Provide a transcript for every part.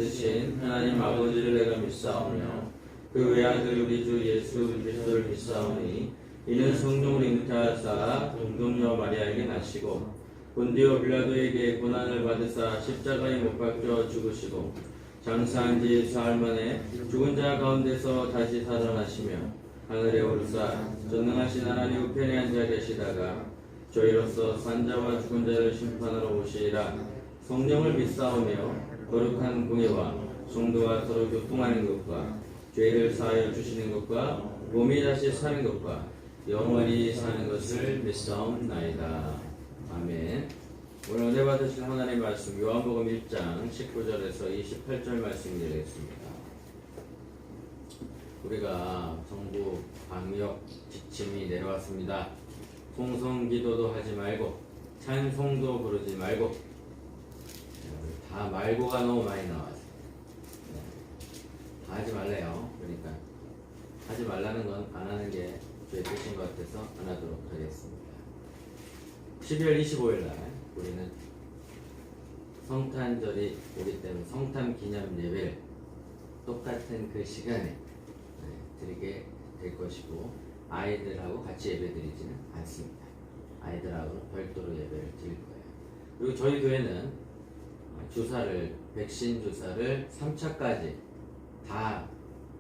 되신 하나님 아버지를 내가 믿사오며 그 외아들 우리 주 예수 그리스도를 믿사오니 이는 성령을 잉태하사 동정녀 마리아에게 나시고 본디오 빌라도에게 고난을 받으사 십자가에 못 박혀 죽으시고 장사한 지 사흘 만에 죽은 자 가운데서 다시 살아나시며 하늘에 오르사 전능하신 하나님 우편에 앉아 계시다가 저희로서 산자와 죽은 자를 심판하러 오시리라. 성령을 믿사오며 거룩한 공예와 성도와 서로 교통하는 것과 죄를 사하여 주시는 것과 몸이 다시 사는 것과 영원히 사는 것을 믿사옵나이다. 아멘. 오늘 은혜 받으실 하나님의 말씀 요한복음 1장 19절에서 28절 말씀 드리겠습니다. 우리가 정부 방역 지침이 내려왔습니다. 통성기도도 하지 말고 찬송도 부르지 말고 다 말고가 너무 많이 나왔어요. 다 하지 말래요. 그러니까 하지 말라는 건 안 하는 게 저의 뜻인 것 같아서 안 하도록 하겠습니다. 12월 25일 날 우리는 성탄절이 오기 때문에 성탄 기념 예배를 똑같은 그 시간에 드리게 될 것이고 아이들하고 같이 예배 드리지는 않습니다. 아이들하고는 별도로 예배를 드릴 거예요. 그리고 저희 교회는 주사를 백신 주사를 3차까지 다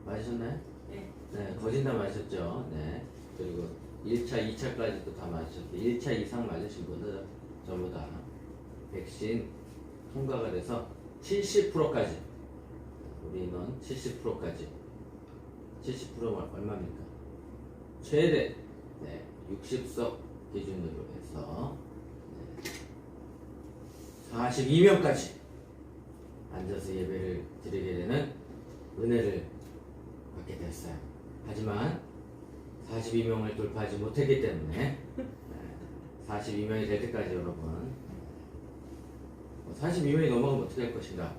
맞으셨나요? 네. 네, 거진 다 맞으셨죠. 네. 그리고 1차, 2차까지도 다 맞으셨고 1차 이상 맞으신 분들은 전부 다 백신 통과가 돼서 70%까지 우리 인원 70%까지 70%가 얼마입니까? 최대 60석 기준으로 해서 42명까지 앉아서 예배를 드리게 되는 은혜를 받게 됐어요. 하지만 42명을 돌파하지 못했기 때문에 42명이 될 때까지 여러분 42명이 넘어가면 어떻게 할 것인가?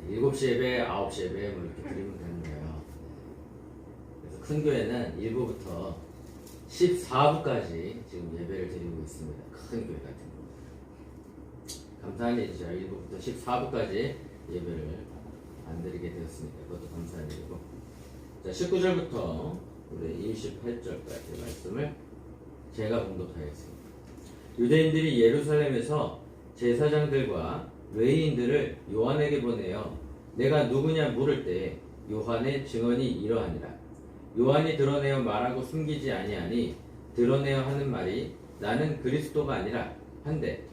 7시 예배, 9시 예배 뭐 이렇게 드리면 되는 거예요. 그래서 큰 교회는 1부부터 14부까지 지금 예배를 드리고 있습니다. 큰 교회 같은 경우. 감사한 일이죠. 1부부터 14부까지 예배를 안 드리게 되었으니까 그것도 감사한 일이고. 자, 19절부터 우리 28절까지 말씀을 제가 봉독하겠습니다. 유대인들이 예루살렘에서 제사장들과 외인들을 요한에게 보내어 내가 누구냐 물을 때 요한의 증언이 이러하니라. 요한이 드러내어 말하고 숨기지 아니하니 드러내어 하는 말이 나는 그리스도가 아니라 한데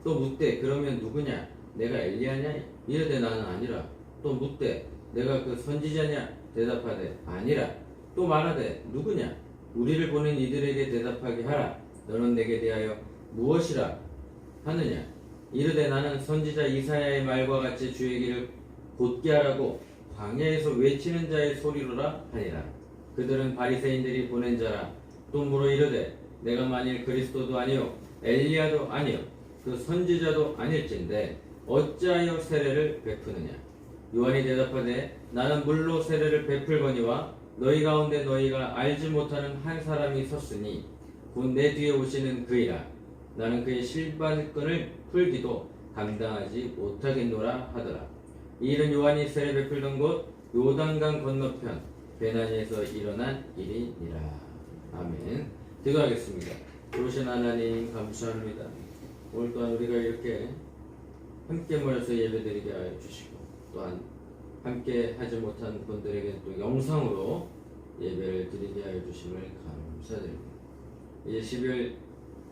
또 묻되 그러면 누구냐 내가 엘리야냐 이르되 나는 아니라 또 묻되 내가 그 선지자냐 대답하되 아니라 또 말하되 누구냐 우리를 보낸 이들에게 대답하게 하라. 너는 내게 대하여 무엇이라 하느냐 이르되 나는 선지자 이사야의 말과 같이 주의 길을 곧게 하라고 광야에서 외치는 자의 소리로라 하니라. 그들은 바리새인들이 보낸 자라. 또 물어 이르되 내가 만일 그리스도도 아니요 엘리야도 아니요 그 선지자도 아닐진데 어찌하여 세례를 베푸느냐. 요한이 대답하되 나는 물로 세례를 베풀거니와 너희 가운데 너희가 알지 못하는 한 사람이 섰으니 곧 내 뒤에 오시는 그이라. 나는 그의 실발끈을 풀기도 감당하지 못하겠노라 하더라. 이 일은 요한이 세례 베풀던 곳 요단강 건너편 베나니에서 일어난 일이니라. 아멘. 기도하겠습니다. 그러신 하나님 감사합니다. 오늘 또한 우리가 이렇게 함께 모여서 예배드리게 하여 주시고 또한 함께 하지 못한 분들에게 또 영상으로 예배를 드리게 하여 주심을 감사드립니다. 이제 12월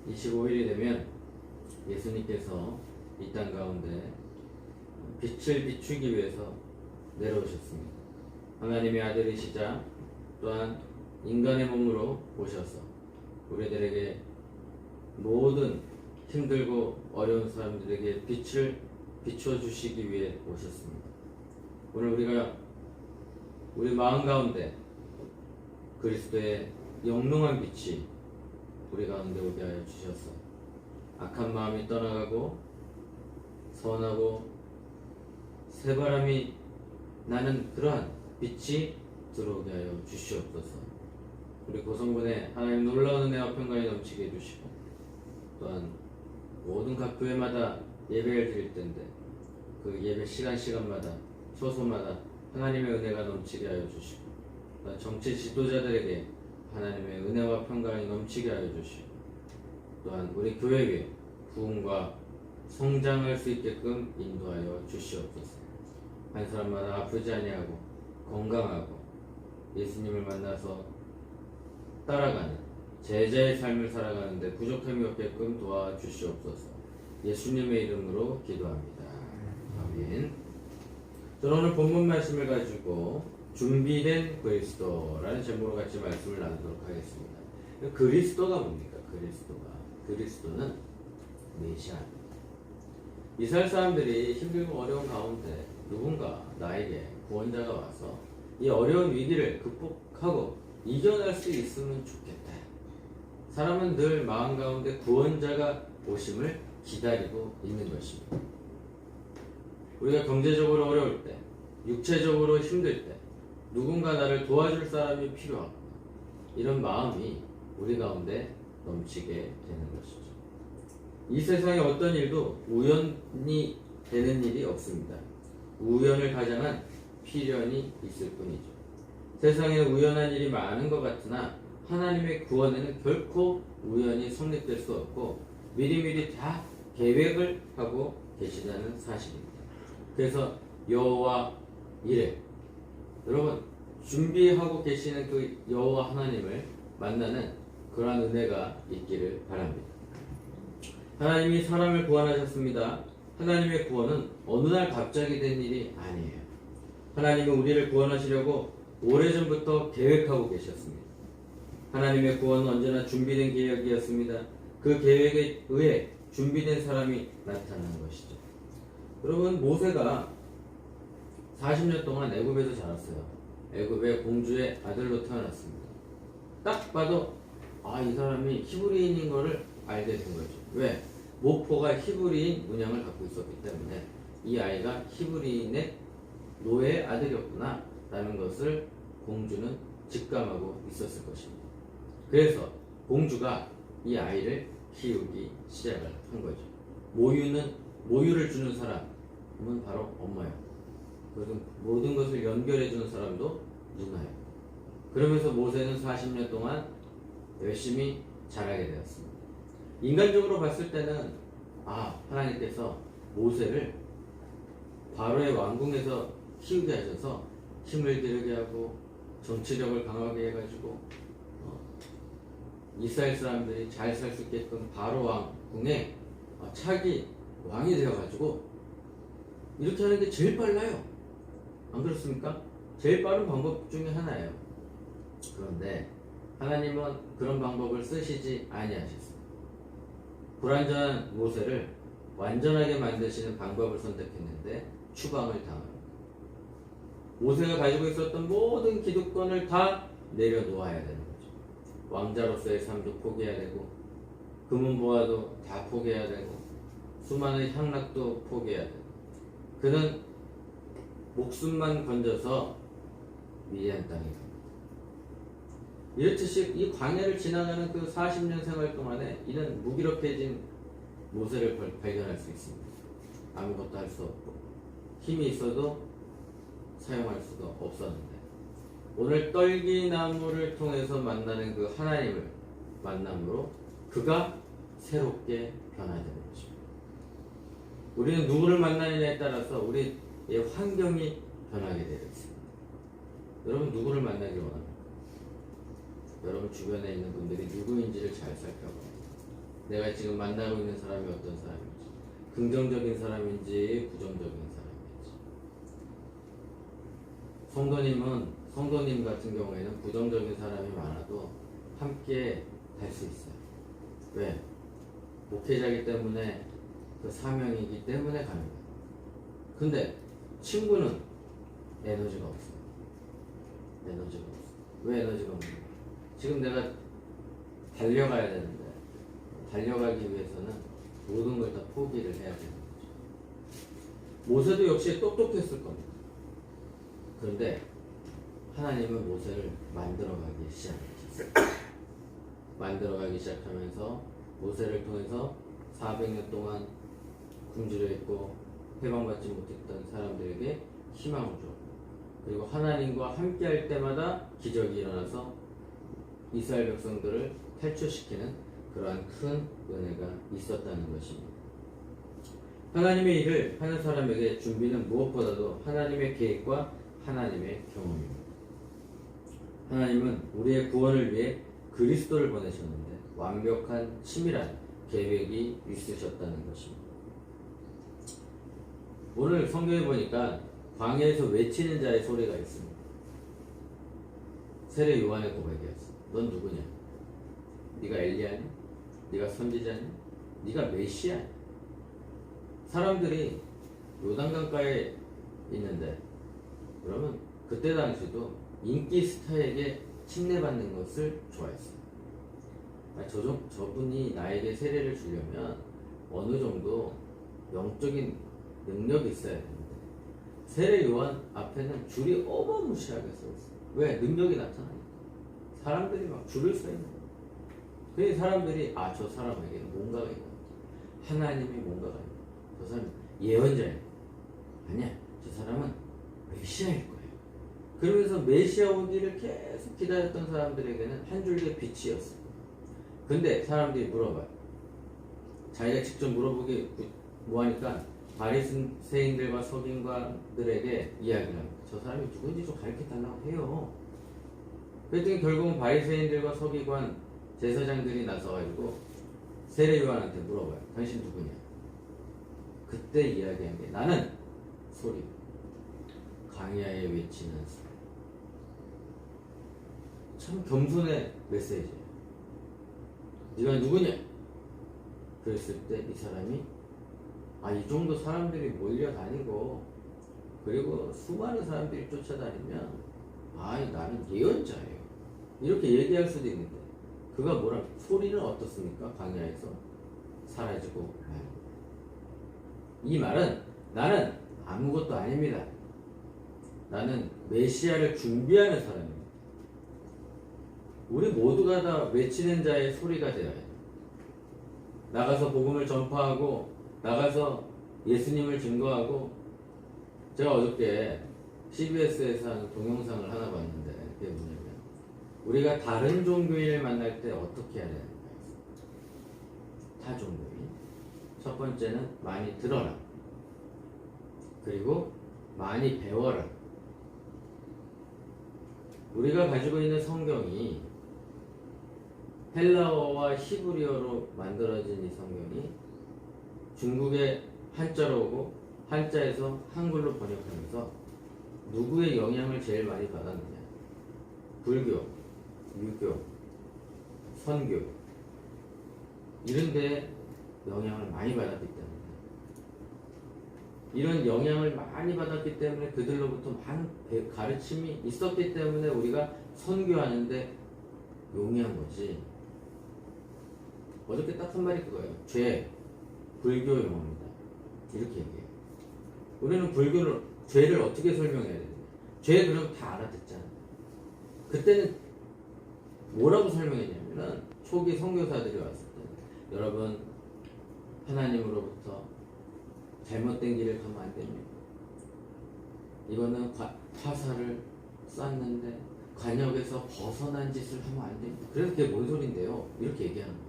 25일이 되면 예수님께서 이 땅 가운데 빛을 비추기 위해서 내려오셨습니다. 하나님의 아들이시자 또한 인간의 몸으로 오셔서 우리들에게 모든 힘들고 어려운 사람들에게 빛을 비춰주시기 위해 오셨습니다. 오늘 우리가 우리 마음 가운데 그리스도의 영롱한 빛이 우리 가운데 오게 하여 주셔서 악한 마음이 떠나가고 선하고 새바람이 나는 그러한 빛이 들어오게 하여 주시옵소서. 우리 고성군에 하나님 놀라운 은혜와 평강이 넘치게 해주시고 또한 모든 각 교회마다 예배를 드릴 텐데 그 예배 시간마다 처소마다 하나님의 은혜가 넘치게 하여 주시고 또한 정치 지도자들에게 하나님의 은혜와 평강이 넘치게 하여 주시고 또한 우리 교회에 부흥과 성장할 수 있게끔 인도하여 주시옵소서. 한 사람마다 아프지 아니하고 건강하고 예수님을 만나서 따라가는 제자의 삶을 살아가는데 부족함이 없게끔 도와주시옵소서. 예수님의 이름으로 기도합니다. 아멘. 저는 오늘 본문 말씀을 가지고 준비된 그리스도라는 제목으로 같이 말씀을 나누도록 하겠습니다. 그리스도가 뭡니까? 그리스도는 메시아입니다. 이스라엘 사람들이 힘들고 어려운 가운데 누군가 나에게 구원자가 와서 이 어려운 위기를 극복하고 이겨낼 수 있으면 좋겠다. 사람은 늘 마음 가운데 구원자가 오심을 기다리고 있는 것입니다. 우리가 경제적으로 어려울 때, 육체적으로 힘들 때 누군가 나를 도와줄 사람이 필요하고 이런 마음이 우리 가운데 넘치게 되는 것이죠. 이 세상에 어떤 일도 우연히 되는 일이 없습니다. 우연을 가장한 필연이 있을 뿐이죠. 세상에는 우연한 일이 많은 것 같으나 하나님의 구원에는 결코 우연히 성립될 수 없고 미리미리 다 계획을 하고 계시다는 사실입니다. 그래서 여호와 이레, 여러분 준비하고 계시는 그 여호와 하나님을 만나는 그러한 은혜가 있기를 바랍니다. 하나님이 사람을 구원하셨습니다. 하나님의 구원은 어느 날 갑자기 된 일이 아니에요. 하나님은 우리를 구원하시려고 오래전부터 계획하고 계셨습니다. 하나님의 구원은 언제나 준비된 계획이었습니다. 그 계획에 의해 준비된 사람이 나타나는 것이죠. 여러분, 모세가 40년 동안 애굽에서 자랐어요. 애굽의 공주의 아들로 태어났습니다. 딱 봐도 이 사람이 히브리인인 것을 알게 된 거죠. 왜? 모포가 히브리인 문양을 갖고 있었기 때문에 이 아이가 히브리인의 노예의 아들이었구나 라는 것을 공주는 직감하고 있었을 것입니다. 그래서 공주가 이 아이를 키우기 시작을 한 거죠. 모유를 주는 사람은 바로 엄마예요. 그리고 모든 것을 연결해 주는 사람도 누나예요. 그러면서 모세는 40년 동안 열심히 자라게 되었습니다. 인간적으로 봤을 때는 하나님께서 모세를 바로의 왕궁에서 키우게 하셔서 힘을 기르게 하고 정치력을 강하게 해가지고 이스라엘 사람들이 잘 살 수 있게끔 바로 왕궁에 차기 왕이 되어가지고 이렇게 하는 게 제일 빨라요. 안 그렇습니까? 제일 빠른 방법 중에 하나예요. 그런데 하나님은 그런 방법을 쓰시지 아니하셨습니다. 불완전한 모세를 완전하게 만드시는 방법을 선택했는데 추방을 당합니다. 모세가 가지고 있었던 모든 기득권을 다 내려놓아야 되는 거죠. 왕자로서의 삶도 포기해야 되고 금은보화도 다 포기해야 되고 수많은 향락도 포기해야 되고 그는 목숨만 건져서 미디안 땅에 갑니다. 이렇듯이 이 광야를 지나가는 그 40년 생활 동안에 이는 무기력해진 모세를 발견할 수 있습니다. 아무것도 할 수 없고 힘이 있어도 사용할 수가 없었는데 오늘 떨기나무를 통해서 만나는 그 하나님을 만남으로 그가 새롭게 변화되는 것입니다. 우리는 누구를 만나느냐에 따라서 우리의 환경이 변하게 되어 있습니다. 여러분 누구를 만나기 원합니까? 여러분 주변에 있는 분들이 누구인지를 잘 살펴봐요. 내가 지금 만나고 있는 사람이 어떤 사람인지, 긍정적인 사람인지 부정적인 사람인지. 성도님 같은 경우에는 부정적인 사람이 많아도 함께 갈 수 있어요. 왜? 목회자이기 때문에 그 사명이기 때문에 가는 거예요. 근데 친구는 에너지가 없어요. 에너지가 없어요. 왜 에너지가 없는 거예요? 지금 내가 달려가야 되는데 달려가기 위해서는 모든 걸 다 포기를 해야 되는 거죠. 모세도 역시 똑똑했을 겁니다. 그런데 하나님은 모세를 만들어가기 시작하셨어요. 만들어가기 시작하면서 모세를 통해서 400년 동안 굶주려 있고 해방받지 못했던 사람들에게 희망을 줘. 그리고 하나님과 함께 할 때마다 기적이 일어나서 이스라엘 백성들을 탈출시키는 그러한 큰 은혜가 있었다는 것입니다. 하나님의 일을 하는 사람에게 준비는 무엇보다도 하나님의 계획과 하나님의 경험입니다. 하나님은 우리의 구원을 위해 그리스도를 보내셨는데 완벽한 치밀한 계획이 있으셨다는 것입니다. 오늘 성경에 보니까 광야에서 외치는 자의 소리가 있습니다. 세례 요한의 고백이었어. 넌 누구냐? 네가 엘리야냐? 네가 선지자냐? 네가 메시아냐? 사람들이 요단강가에 있는데 그러면 그때 당시도 인기 스타에게 침례받는 것을 좋아했어요. 저분이 나에게 세례를 주려면 어느 정도 영적인 능력이 있어야 되는데 세례 요한 앞에는 줄이 어마무시하게 서 있어요. 왜? 능력이 나타나니까. 사람들이 막 줄을 서 있는 거예요. 그래서 사람들이 저 사람에게는 뭔가가 있는 거죠. 하나님의 뭔가가 있는 거예요. 저 사람은 예언자예요. 아니야. 저 사람은 메시아일 거예요. 그러면서 메시아 오기를 계속 기다렸던 사람들에게는 한 줄기의 빛이었어요. 근데 사람들이 물어봐요. 자기가 직접 물어보기 뭐하니까 바리새인들과 서기관들에게 이야기를 합니다. 저 사람이 누군지 좀 가르쳐달라고 해요. 그랬더니 결국은 바리새인들과 서기관 제사장들이 나서가지고 세례 요한한테 물어봐요. 당신 누구냐? 그때 이야기한 게 나는 소리 강야에 외치는 소리. 참 겸손의 메시지예요. 네가 누구냐? 그랬을 때 이 사람이 이 정도 사람들이 몰려다니고 그리고 수많은 사람들이 쫓아다니면 나는 예언자예요. 이렇게 얘기할 수도 있는데 그가 뭐라 소리는 어떻습니까? 강야에서 사라지고 말고. 이 말은 나는 아무것도 아닙니다. 나는 메시아를 준비하는 사람입니다. 우리 모두가 다 외치는 자의 소리가 되어야 해요. 나가서 복음을 전파하고 나가서 예수님을 증거하고. 제가 어저께 CBS에서 하는 동영상을 하나 봤는데 그게 뭐냐면 우리가 다른 종교인을 만날 때 어떻게 해야 되는가 했어요. 타 종교인. 첫 번째는 많이 들어라. 그리고 많이 배워라. 우리가 가지고 있는 성경이 헬라어와 히브리어로 만들어진 이 성경이 중국의 한자로 오고 한자에서 한글로 번역하면서 누구의 영향을 제일 많이 받았느냐? 불교, 유교, 선교 이런 데 영향을 많이 받았기 때문에 이런 영향을 많이 받았기 때문에 그들로부터 많은 가르침이 있었기 때문에 우리가 선교하는데 용이한 거지. 어저께 딱 한 말이 그거예요. 죄, 불교 용어입니다. 이렇게 얘기해요. 우리는 불교를 죄를 어떻게 설명해야 되냐? 죄 그럼 다 알아듣잖아. 그때는 뭐라고 설명했냐면은 초기 선교사들이 왔을 때 여러분 하나님으로부터 잘못된 길을 가면 안 됩니다. 이거는 화살을 쐈는데 관역에서 벗어난 짓을 하면 안 됩니다. 그래서 그게 뭔 소린데요? 이렇게 얘기하는 거예요.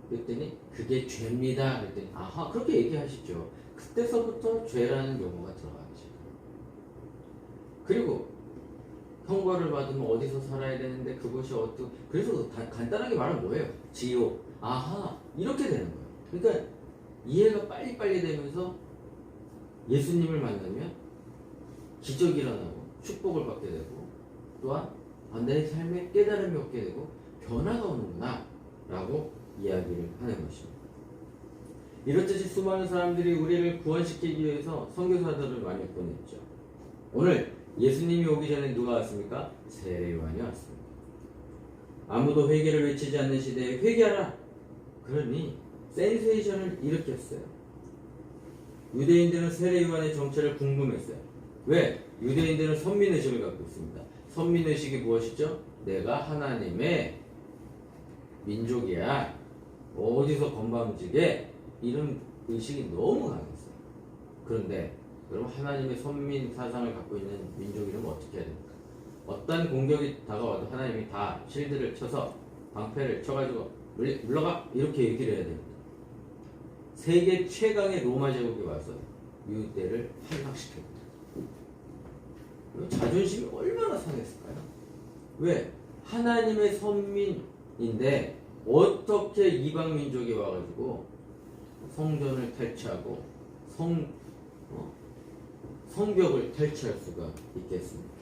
그랬더니 그게 죄입니다. 그랬더니 아하 그렇게 얘기하시죠. 그때서부터 죄라는 용어가 들어가죠. 그리고 형벌을 받으면 어디서 살아야 되는데 그것이 어떻게 그래서 간단하게 말하면 뭐예요? 지옥. 아하 이렇게 되는 거예요. 그러니까 이해가 빨리빨리 되면서 예수님을 만나면 기적이 일어나고 축복을 받게 되고 또한 내 삶에 깨달음이 얻게 되고 변화가 오는구나 라고 이야기를 하는 것입니다. 이렇듯이 수많은 사람들이 우리를 구원시키기 위해서 선교사들을 많이 보냈죠. 오늘 예수님이 오기 전에 누가 왔습니까? 세례 요한이 왔습니다. 아무도 회개를 외치지 않는 시대에 회개하라! 그러니 센세이션을 일으켰어요. 유대인들은 세례 요한의 정체를 궁금했어요. 왜? 유대인들은 선민의식을 갖고 있습니다. 선민의식이 무엇이죠? 내가 하나님의 민족이야. 어디서 건방지게 이런 의식이 너무 강했어요. 그런데 그럼 하나님의 선민 사상을 갖고 있는 민족 이름은 어떻게 해야 됩니까? 어떤 공격이 다가와도 하나님이 다 실드를 쳐서 방패를 쳐가지고 물러가 이렇게 얘기를 해야 됩니다. 세계 최강의 로마 제국이 와서 유대를 함락시켰다. 자존심이 얼마나 상했을까요? 왜? 하나님의 선민인데 어떻게 이방 민족이 와가지고 성전을 탈취하고 성벽을 탈취할 수가 있겠습니까?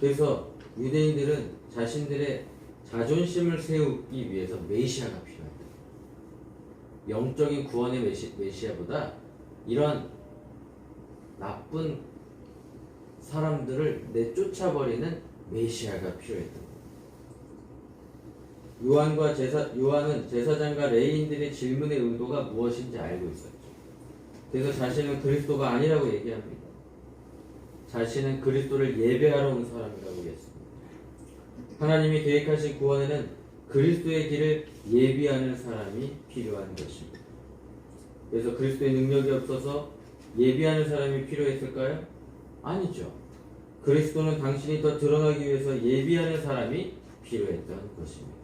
그래서 유대인들은 자신들의 자존심을 세우기 위해서 메시아가 필요합니다. 영적인 구원의 메시아보다 이런 나쁜 사람들을 내쫓아버리는 메시아가 필요했다. 요한은 제사장과 레위인들의 질문의 의도가 무엇인지 알고 있었죠. 그래서 자신은 그리스도가 아니라고 얘기합니다. 자신은 그리스도를 예배하러 온 사람이라고 했습니다. 하나님이 계획하신 구원에는 그리스도의 길을 예비하는 사람이 필요한 것입니다. 그래서 그리스도의 능력이 없어서 예비하는 사람이 필요했을까요? 아니죠. 그리스도는 당신이 더 드러나기 위해서 예비하는 사람이 필요했던 것입니다.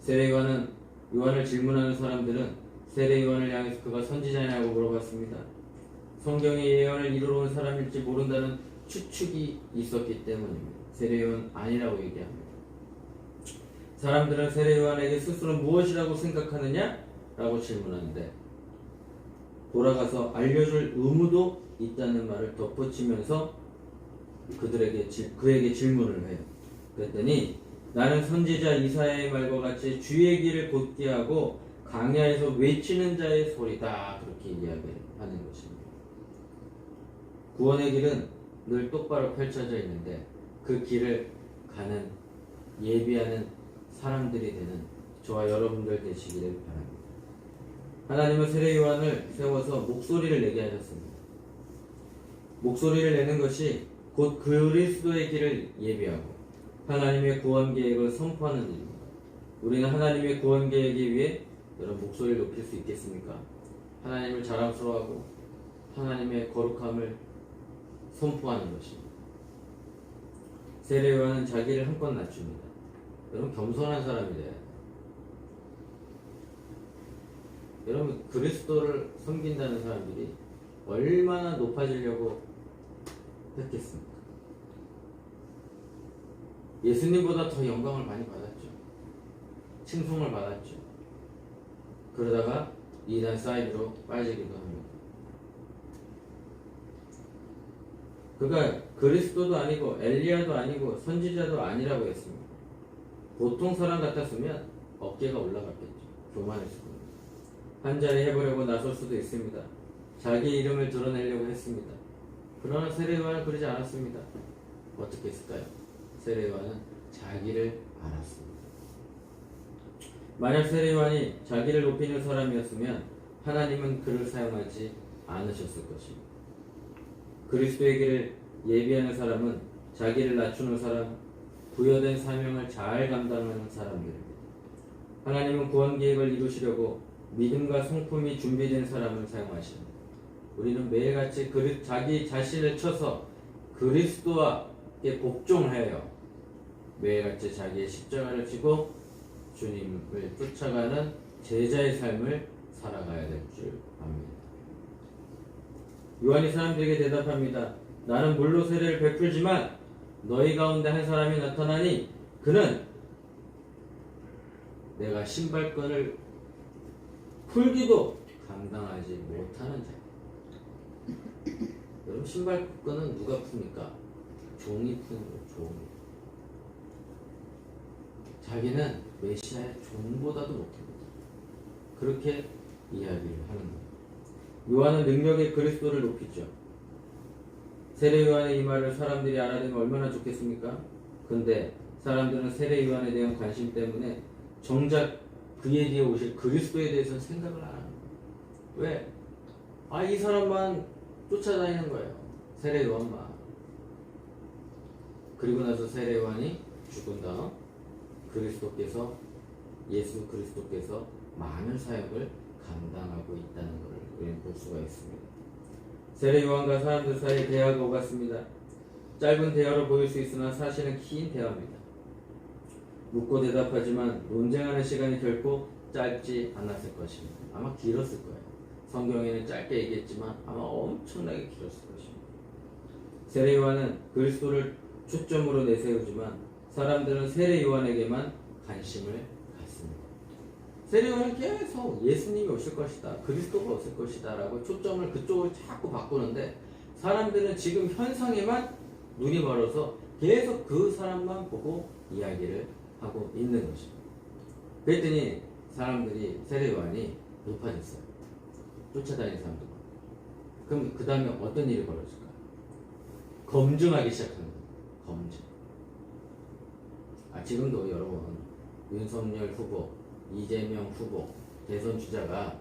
세례요한은 요한을 질문하는 사람들은 세례요한을 향해서 그가 선지자냐고 물어봤습니다. 성경의 예언을 이루러 온 사람일지 모른다는 추측이 있었기 때문입니다. 세례요한 아니라고 얘기합니다. 사람들은 세례요한에게 스스로 무엇이라고 생각하느냐? 라고 질문하는데 돌아가서 알려줄 의무도 있다는 말을 덧붙이면서 그에게 질문을 해요. 그랬더니 나는 선지자 이사야의 말과 같이 주의 길을 곧게 하고 강야에서 외치는 자의 소리다. 그렇게 이야기하는 것입니다. 구원의 길은 늘 똑바로 펼쳐져 있는데 그 길을 가는 예비하는 사람들이 되는 저와 여러분들 되시기를 바랍니다. 하나님은 세례 요한을 세워서 목소리를 내게 하셨습니다. 목소리를 내는 것이 곧 그리스도의 길을 예비하고 하나님의 구원 계획을 선포하는 일입니다. 우리는 하나님의 구원 계획에 위해 여러분 목소리를 높일 수 있겠습니까? 하나님을 자랑스러워하고 하나님의 거룩함을 선포하는 것입니다. 세례 요한은 자기를 한껏 낮춥니다. 여러분 겸손한 사람이 돼야 돼요. 여러분 그리스도를 섬긴다는 사람들이 얼마나 높아지려고 했겠습니까? 예수님보다 더 영광을 많이 받았죠. 칭송을 받았죠. 그러다가 이단 사이드로 빠지기도 합니다. 그가 그리스도도 아니고 엘리야도 아니고 선지자도 아니라고 했습니다. 보통 사람 같았으면 어깨가 올라갔겠죠. 교만했을 겁니다. 한 자리 해보려고 나설 수도 있습니다. 자기 이름을 드러내려고 했습니다. 그러나 세례 요한은 그러지 않았습니다. 어떻게 했을까요? 세례 요한은 자기를 알았습니다. 만약 세례 요한이 자기를 높이는 사람이었으면 하나님은 그를 사용하지 않으셨을 것입니다. 그리스도의 길을 예비하는 사람은 자기를 낮추는 사람, 부여된 사명을 잘 감당하는 사람들입니다. 하나님은 구원 계획을 이루시려고 믿음과 성품이 준비된 사람을 사용하십니다. 우리는 매일같이 자기 자신을 쳐서 그리스도와께 복종해요. 매일같이 자기의 십자가를 지고 주님을 쫓아가는 제자의 삶을 살아가야 될 줄 압니다. 요한이 사람들에게 대답합니다. 나는 물로 세례를 베풀지만 너희 가운데 한 사람이 나타나니 그는 내가 신발끈을 풀기도 감당하지 못하는 자. 여러분 신발끈은 누가 풉니까? 종이 푸는 거예요. 종이. 자기는 메시아의 종보다도 못합니다. 그렇게 이야기를 하는 거예요. 요한은 능력의 그리스도를 높이죠. 세례 요한의 이 말을 사람들이 알아내면 얼마나 좋겠습니까? 근데 사람들은 세례 요한에 대한 관심 때문에 정작 그에 뒤에 오실 그리스도에 대해서는 생각을 안 합니다. 왜? 이 사람만 쫓아다니는 거예요. 세례 요한만. 그리고 나서 세례 요한이 죽은 다음 예수 그리스도께서 많은 사역을 감당하고 있다는 것을 우리는 볼 수가 있습니다. 세례 요한과 사람들 사이에 대화가 오갔습니다. 짧은 대화로 보일 수 있으나 사실은 긴 대화입니다. 묻고 대답하지만 논쟁하는 시간이 결코 짧지 않았을 것입니다. 아마 길었을 거예요. 성경에는 짧게 얘기했지만 아마 엄청나게 길었을 것입니다. 세례 요한은 그리스도를 초점으로 내세우지만 사람들은 세례 요한에게만 관심을 갖습니다. 세례 요한은 계속 예수님이 오실 것이다, 그리스도가 오실 것이다 라고 초점을 그쪽으로 자꾸 바꾸는데 사람들은 지금 현상에만 눈이 멀어서 계속 그 사람만 보고 이야기를 하고 있는 것입니다. 그랬더니 사람들이 세례 요한이 높아졌어요. 쫓아다니는 사람들. 그럼 그 다음에 어떤 일이 벌어질까? 검증하기 시작하는 거예요. 검증. 지금도 여러분 윤석열 후보, 이재명 후보 대선 주자가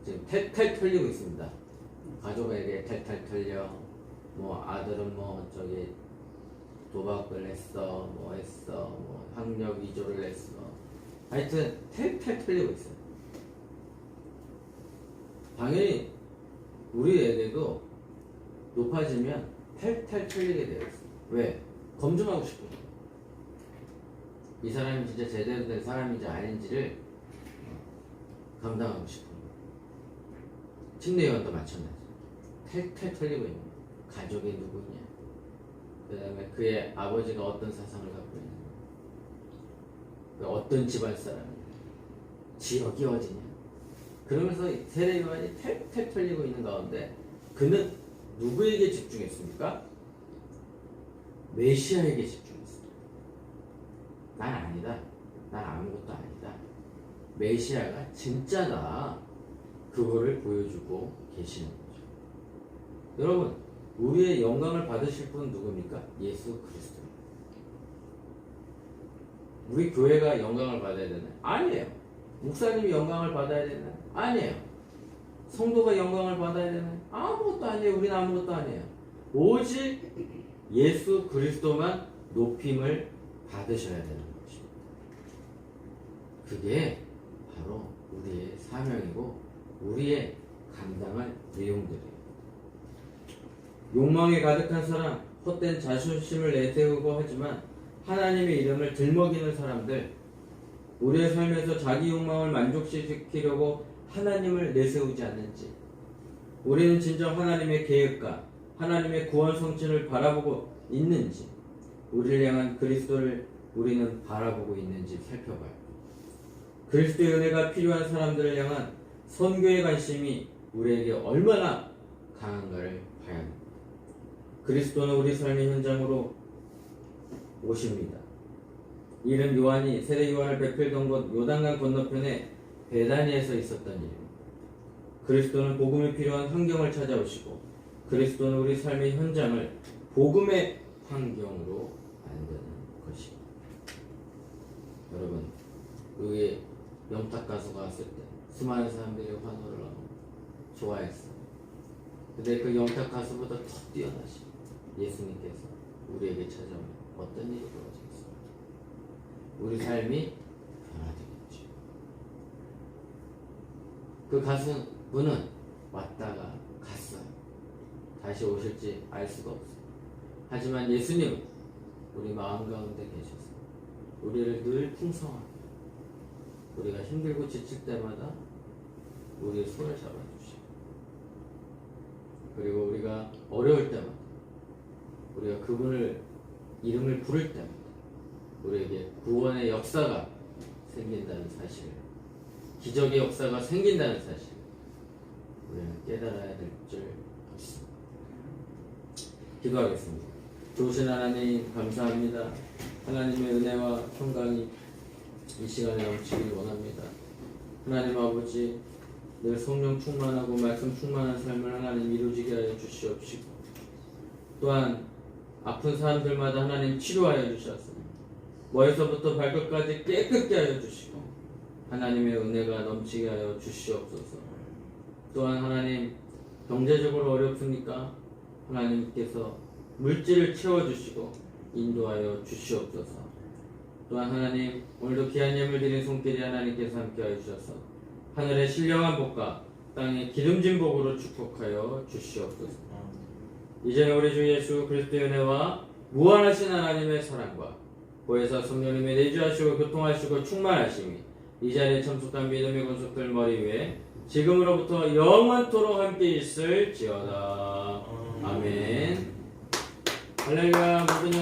지금 탈탈 털리고 있습니다. 가족에게 탈탈 털려. 뭐 아들은 뭐 저기 도박을 했어, 뭐 했어, 뭐 학력 위조를 했어. 하여튼 탈탈 털리고 있어요. 당연히 우리에게도 높아지면 탈탈 털리게 되어 있어요. 왜? 검증하고 싶어요. 이 사람이 진짜 제대로 된 사람인지 아닌지를 감당하고 싶은 거예요. 침례요한도 마찬가지. 탈탈 털리고 있는 거예요. 가족이 누구냐, 그 다음에 그의 아버지가 어떤 사상을 갖고 있느냐, 어떤 집안 사람이냐, 지역이 어디냐. 그러면서 세례 요한이 탈탈 털리고 있는 가운데 그는 누구에게 집중했습니까? 메시아에게 집중했습니다. 난 아니다. 난 아무것도 아니다. 메시아가 진짜다. 그거를 보여주고 계시는 거죠. 여러분, 우리의 영광을 받으실 분은 누굽니까? 예수 그리스도. 우리 교회가 영광을 받아야 되나요? 아니에요. 목사님이 영광을 받아야 되나요? 아니에요. 성도가 영광을 받아야 되나요? 아무것도 아니에요. 우리는 아무것도 아니에요. 오직 예수 그리스도만 높임을 받으셔야 되는 것입니다. 그게 바로 우리의 사명이고 우리의 감당할 내용들이에요. 욕망에 가득한 사람, 헛된 자존심을 내세우고 하지만 하나님의 이름을 들먹이는 사람들, 우리의 삶에서 자기 욕망을 만족시키려고 하나님을 내세우지 않는지, 우리는 진정 하나님의 계획과 하나님의 구원 성취를 바라보고 있는지, 우리를 향한 그리스도를 우리는 바라보고 있는지 살펴봐요. 그리스도의 은혜가 필요한 사람들을 향한 선교의 관심이 우리에게 얼마나 강한가를 봐야 합니다. 그리스도는 우리 삶의 현장으로 오십니다. 이는 요한이 세례 요한을 배필던 곳 요단강 건너편에 베다니에서 있었던 일입니다. 그리스도는 복음이 필요한 환경을 찾아오시고 그리스도는 우리 삶의 현장을 복음의 환경으로 만드는 것입니다. 여러분, 여기 영탁 가수가 왔을 때 수많은 사람들이 환호를 하고 좋아했어요. 근데 그 영탁 가수보다 더 뛰어나신 예수님께서 우리에게 찾아오면 어떤 일이 벌어지겠습니까? 우리 삶이 변화되겠죠. 그 가수분은 왔다가 갔어요. 다시 오실지 알 수가 없어요. 하지만 예수님은 우리 마음 가운데 계셔서 우리를 늘 풍성하게, 우리가 힘들고 지칠 때마다 우리의 손을 잡아주시고, 그리고 우리가 어려울 때마다, 우리가 그분을 이름을 부를 때마다 우리에게 구원의 역사가 생긴다는 사실, 기적의 역사가 생긴다는 사실, 우리는 깨달아야 될 줄 믿습니다. 기도하겠습니다. 좋으신 하나님 감사합니다. 하나님의 은혜와 평강이 이 시간에 넘치길 원합니다. 하나님 아버지, 늘 성령 충만하고 말씀 충만한 삶을 하나님 이루어지게 하여 주시옵시고, 또한 아픈 사람들마다 하나님 치료하여 주셨습니다. 머리서부터 발끝까지 깨끗게 하여 주시고 하나님의 은혜가 넘치게 하여 주시옵소서. 또한 하나님, 경제적으로 어렵습니까? 하나님께서 물질을 채워주시고 인도하여 주시옵소서. 또한 하나님, 오늘도 귀한 예물 드린 손길이 하나님께서 함께하여 주셔서 하늘의 신령한 복과 땅의 기름진 복으로 축복하여 주시옵소서. 이제는 우리 주 예수 그리스도의 은혜와 무한하신 하나님의 사랑과 보혜사 성령님의 내주하시고 교통하시고 충만하심이 이 자리에 참석한 믿음의 권속들 머리 위에 지금으로부터 영원토록 함께 있을지어다. 아멘. 할렐루야. 모든